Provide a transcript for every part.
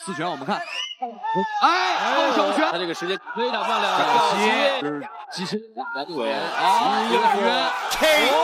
4拳，我们看，哎，手拳，他这个时间非常漂亮，可惜击身难腿啊，一个拳 KO。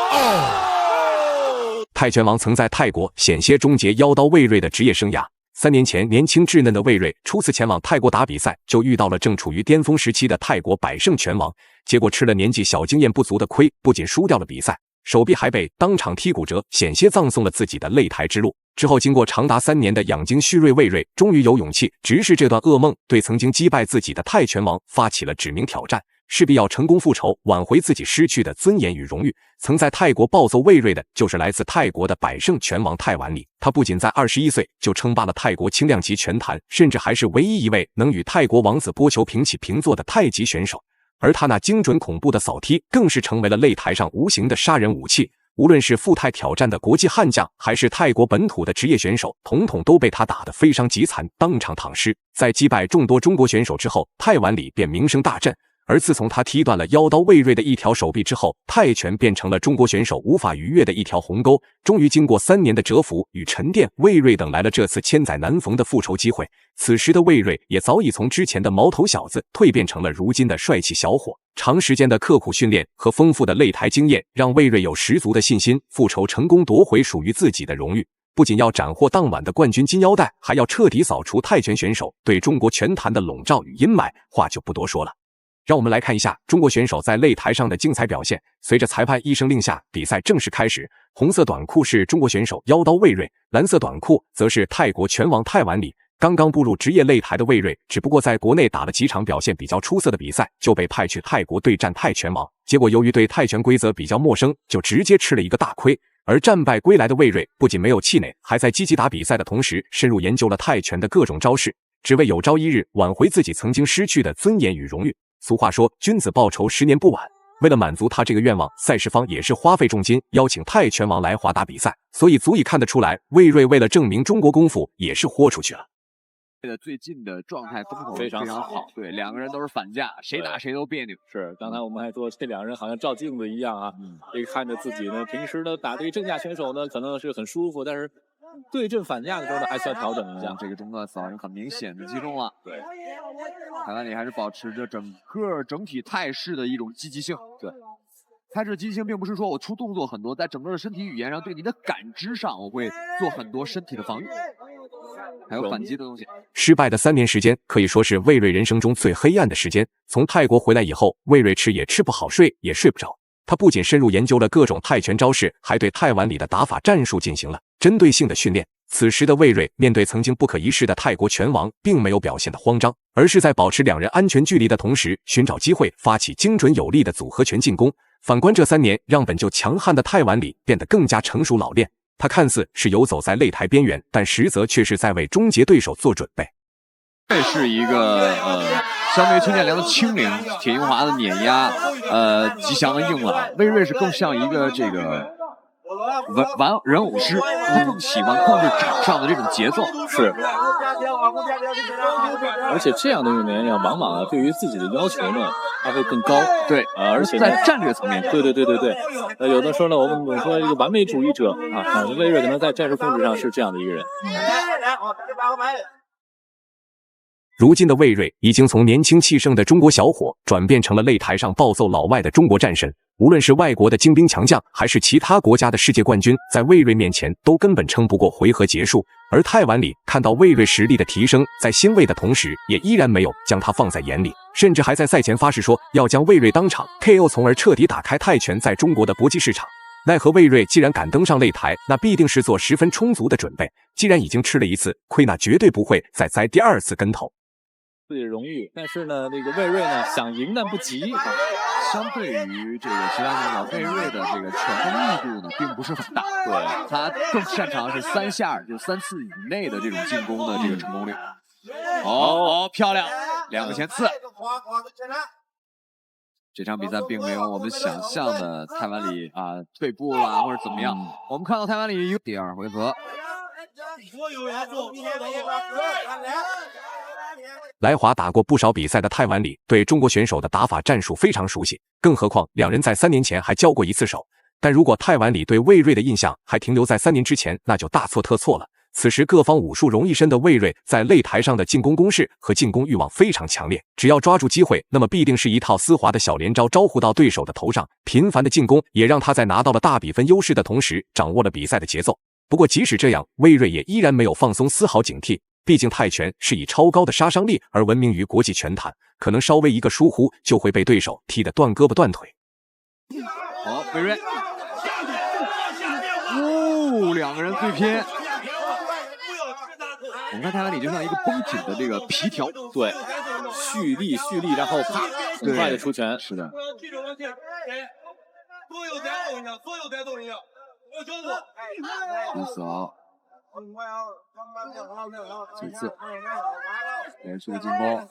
泰拳王曾在泰国险些终结妖刀魏睿的职业生涯。3年前，年轻稚嫩的魏睿初次前往泰国打比赛，就遇到了正处于巅峰时期的泰国百胜拳王，结果吃了年纪小、经验不足的亏，不仅输掉了比赛，手臂还被当场踢骨折，险些葬送了自己的擂台之路。之后，经过长达3年的养精蓄锐，魏睿终于有勇气直视这段噩梦，对曾经击败自己的泰拳王发起了指名挑战，势必要成功复仇，挽回自己失去的尊严与荣誉。曾在泰国暴揍魏睿的就是来自泰国的百胜拳王泰晚里，他不仅在21岁就称霸了泰国轻量级拳坛，甚至还是唯一一位能与泰国王子波球平起平坐的太极选手。而他那精准恐怖的扫踢，更是成为了擂台上无形的杀人武器。无论是赴泰挑战的国际悍将，还是泰国本土的职业选手，统统都被他打得非常极惨，当场躺尸。在击败众多中国选手之后，泰晚里便名声大振。而自从他踢断了妖刀魏睿的一条手臂之后，泰拳变成了中国选手无法逾越的一条鸿沟。终于经过3年的蛰伏与沉淀，魏睿等来了这次千载难逢的复仇机会。此时的魏睿也早已从之前的毛头小子蜕变成了如今的帅气小伙。长时间的刻苦训练和丰富的擂台经验，让魏睿有十足的信心复仇成功，夺回属于自己的荣誉。不仅要斩获当晚的冠军金腰带，还要彻底扫除泰拳选手对中国拳坛的笼罩与阴霾，话就不多说了。让我们来看一下中国选手在擂台上的精彩表现。随着裁判一声令下，比赛正式开始。红色短裤是中国选手妖刀魏睿，蓝色短裤则是泰国拳王泰晚里。刚刚步入职业擂台的魏睿，只不过在国内打了几场表现比较出色的比赛，就被派去泰国对战泰拳王。结果由于对泰拳规则比较陌生，就直接吃了一个大亏。而战败归来的魏睿不仅没有气馁，还在积极打比赛的同时，深入研究了泰拳的各种招式，只为有朝一日挽回自己曾经失去的尊严与荣誉。俗话说，君子报仇10年不晚。为了满足他这个愿望，赛事方也是花费重金邀请泰拳王来华打比赛，所以足以看得出来，魏睿为了证明中国功夫也是豁出去了。最近的状态风口非常好，对，2个人都是反架，谁打谁都别扭。是，刚才我们还说这2人好像照镜子一样啊，这个看着自己呢，平时呢打这个正架选手呢，可能是很舒服，但是对阵反架的时候呢，还需要调整一下。这个中段扫人很明显的击中了。对，台湾里还是保持着整体态势的一种积极性。对，态势积极性并不是说我出动作很多，在整个的身体语言上，对你的感知上，我会做很多身体的防御，还有反击的东西。失败的3年时间可以说是魏睿人生中最黑暗的时间。从泰国回来以后，魏睿吃也吃不好，睡也睡不着。他不仅深入研究了各种泰拳招式，还对泰晚里的打法战术进行了针对性的训练。此时的魏睿面对曾经不可一世的泰国拳王，并没有表现得慌张，而是在保持2人安全距离的同时，寻找机会发起精准有力的组合拳进攻。反观这3年，让本就强悍的泰晚里变得更加成熟老练。他看似是游走在擂台边缘，但实则却是在为终结对手做准备。这是一个相对于崔建良的轻灵，铁英华的碾压，吉祥的硬朗。魏睿是更像一个这个玩偶师，他更喜欢控制场上的这种节奏。是，而且这样的运动员往往对于自己的要求呢，他会更高。对，而且在战略层面，对。有的时候呢，我们说一个完美主义者啊，魏睿可能在战术控制上是这样的一个人。如今的魏睿已经从年轻气盛的中国小伙转变成了擂台上暴揍老外的中国战神。无论是外国的精兵强将，还是其他国家的世界冠军，在魏睿面前都根本撑不过回合结束。而泰晚里看到魏睿实力的提升，在欣慰的同时，也依然没有将他放在眼里，甚至还在赛前发誓说要将魏睿当场 KO， 从而彻底打开泰拳在中国的搏击市场。奈何魏睿既然敢登上擂台，那必定是做十分充足的准备。既然已经吃了一次亏，那绝对不会再栽第2次跟头。自己的荣誉，但是呢，这个魏睿呢想赢但不急。相对于这个其他选手，魏睿的这个拳的密度呢，并不是很大。对，他更擅长是3下就3次以内的这种进攻的这个成功率。漂亮，2个前刺。这场比赛并没有我们想象的泰晚里退步了或者怎么样。我们看到泰晚里第2回合。来华打过不少比赛的泰晚里对中国选手的打法战术非常熟悉，更何况2人在3年前还交过一次手。但如果泰晚里对魏睿的印象还停留在3年之前，那就大错特错了。此时各方武术融一身的魏睿在擂台上的进攻攻势和进攻欲望非常强烈，只要抓住机会，那么必定是一套丝滑的小连招招呼到对手的头上。频繁的进攻也让他在拿到了大比分优势的同时，掌握了比赛的节奏。不过即使这样，魏睿也依然没有放松丝毫警惕。毕竟泰拳是以超高的杀伤力而闻名于国际拳坛，可能稍微一个疏忽就会被对手踢得断胳膊断腿。好，魏睿，两个人对拼。我们看泰湾里就像一个绷紧的这个皮条，对，蓄力，然后啪，很快的出拳。是的。因此啊，这次连续的进攻。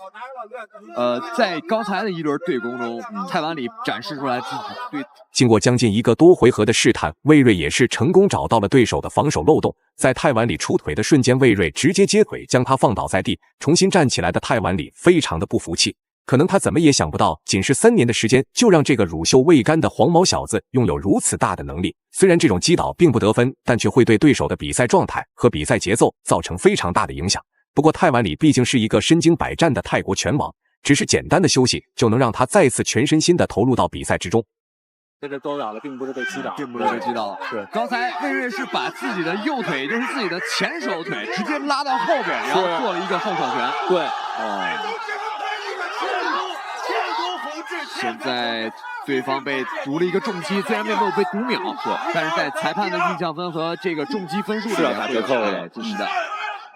在刚才的一轮对攻中，泰湾里展示出来自己对。经过将近1个多回合的试探，魏睿也是成功找到了对手的防守漏洞。在泰湾里出腿的瞬间，魏睿直接接腿将他放倒在地。重新站起来的泰湾里非常的不服气，可能他怎么也想不到，仅是3年的时间，就让这个乳臭未干的黄毛小子拥有如此大的能力。虽然这种击倒并不得分，但却会对对手的比赛状态和比赛节奏造成非常大的影响。不过泰湾里毕竟是一个身经百战的泰国拳王，只是简单的休息就能让他再次全身心的投入到比赛之中。这是勾倒了，并不是被击倒，是刚才魏睿是把自己的右腿，也就是自己的前手腿，直接拉到后边，然后做了一个后手拳。对，现在对方被读了一个重击，虽然没有被读秒，但是在裁判的印象分和这个重击分数是要打折扣的，是的。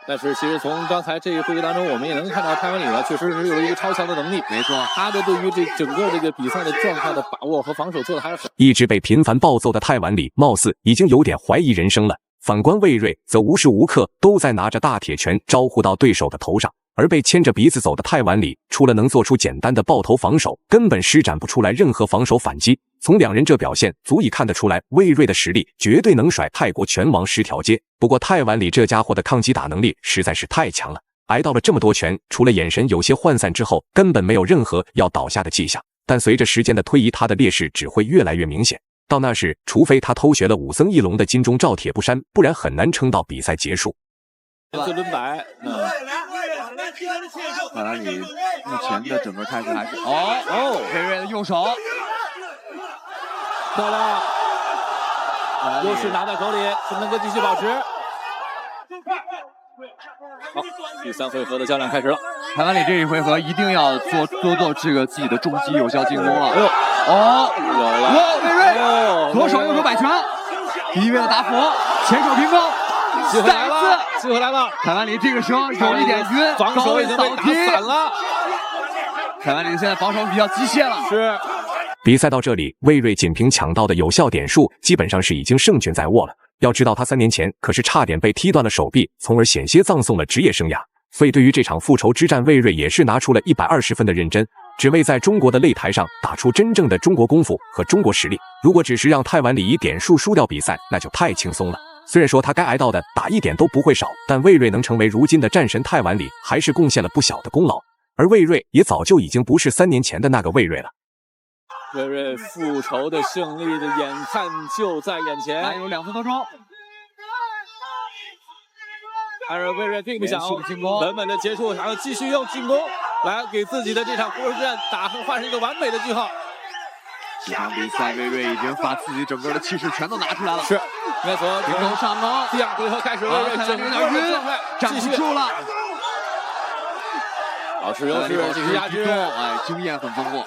但是其实从刚才这个会议当中，我们也能看到泰湾里呢确实是有一个超强的能力。没错，他的对于这整个这个比赛的状态的把握和防守做的还是很。一直被频繁暴揍的泰湾里，貌似已经有点怀疑人生了。反观魏睿，则无时无刻都在拿着大铁拳招呼到对手的头上。而被牵着鼻子走的泰湾里，除了能做出简单的抱头防守，根本施展不出来任何防守反击。从两人这表现，足以看得出来，魏睿的实力绝对能甩泰国拳王10条街。不过泰湾里这家伙的抗击打能力实在是太强了，挨到了这么多拳，除了眼神有些涣散之后，根本没有任何要倒下的迹象。但随着时间的推移，他的劣势只会越来越明显。到那时，除非他偷学了武僧一龙的金钟罩铁布衫，不然很难撑到比赛结束。最轮摆，看来你目前的整个态势还是魏睿的右手，漂亮，又是拿在手里，能够继续保持。好，第3回合的较量开始了。台湾里这一回合一定要做这个自己的重击有效进攻了。有了，魏睿，左手右手摆拳，第一位的打斧，前手平攻。机会来了！台湾里这个时候有一点晕，防守已经被打散了。台湾里现在防守比较机械了。是。比赛到这里，魏睿仅凭抢到的有效点数，基本上是已经胜券在握了。要知道，他3年前可是差点被踢断了手臂，从而险些葬送了职业生涯。所以，对于这场复仇之战，魏睿也是拿出了120分的认真，只为在中国的擂台上打出真正的中国功夫和中国实力。如果只是让泰湾里以点数输掉比赛，那就太轻松了。虽然说他该挨到的打一点都不会少，但魏睿能成为如今的战神泰湾里，还是贡献了不小的功劳。而魏睿也早就已经不是3年前的那个魏睿了。魏睿复仇的胜利的眼看就在眼前，还有2分多钟。但是魏睿并不想稳稳的结束，想要继续用进攻来给自己的这场复仇之战画上一个完美的句号。这场比赛，魏睿已经把自己整个的气势全都拿出来了。是，没错，平头上攻，第2回合开始，魏睿整个的状态站不住了，保持优势，继续压制，经验很丰富。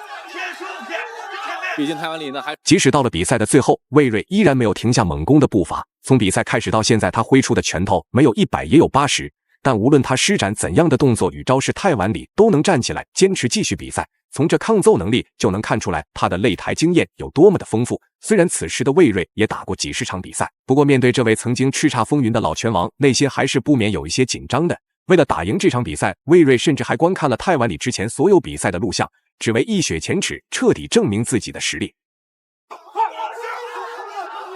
毕竟泰湾里呢，即使到了比赛的最后，魏睿依然没有停下猛攻的步伐。从比赛开始到现在，他挥出的拳头没有100也有80，但无论他施展怎样的动作与招式，泰湾里都能站起来坚持继续比赛。从这抗揍能力就能看出来他的擂台经验有多么的丰富。虽然此时的魏睿也打过几十场比赛，不过面对这位曾经叱咤风云的老拳王，内心还是不免有一些紧张的。为了打赢这场比赛，魏睿甚至还观看了泰湾里之前所有比赛的录像，只为一雪前耻，彻底证明自己的实力。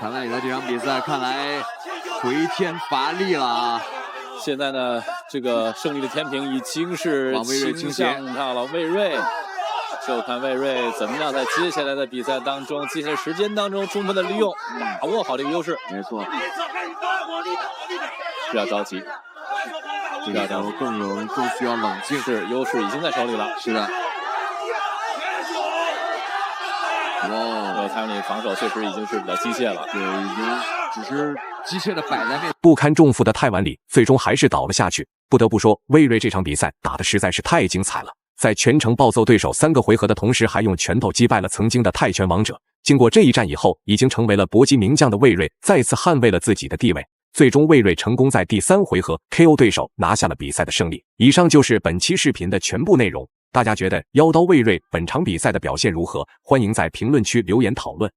泰湾里的这场比赛看来回天乏力了啊！现在呢，这个胜利的天平已经是倾向到了魏睿，就看魏睿怎么样在接下来的比赛当中，接下来时间当中充分的利用，把握好这个优势。没错。是要着急，这个时候更需要冷静。是优势已经在手里了。是的。哇，蔡永礼防守确实已经是比较机械了，对，已经只是机械的摆在面。不堪重负的泰晚礼最终还是倒了下去。不得不说，魏睿这场比赛打得实在是太精彩了，在全程暴揍对手3个回合的同时，还用拳头击败了曾经的泰拳王者。经过这一战以后，已经成为了搏击名将的魏睿再次捍卫了自己的地位。最终，魏睿成功在第3回合 KO 对手，拿下了比赛的胜利。以上就是本期视频的全部内容。大家觉得妖刀魏睿本场比赛的表现如何？欢迎在评论区留言讨论。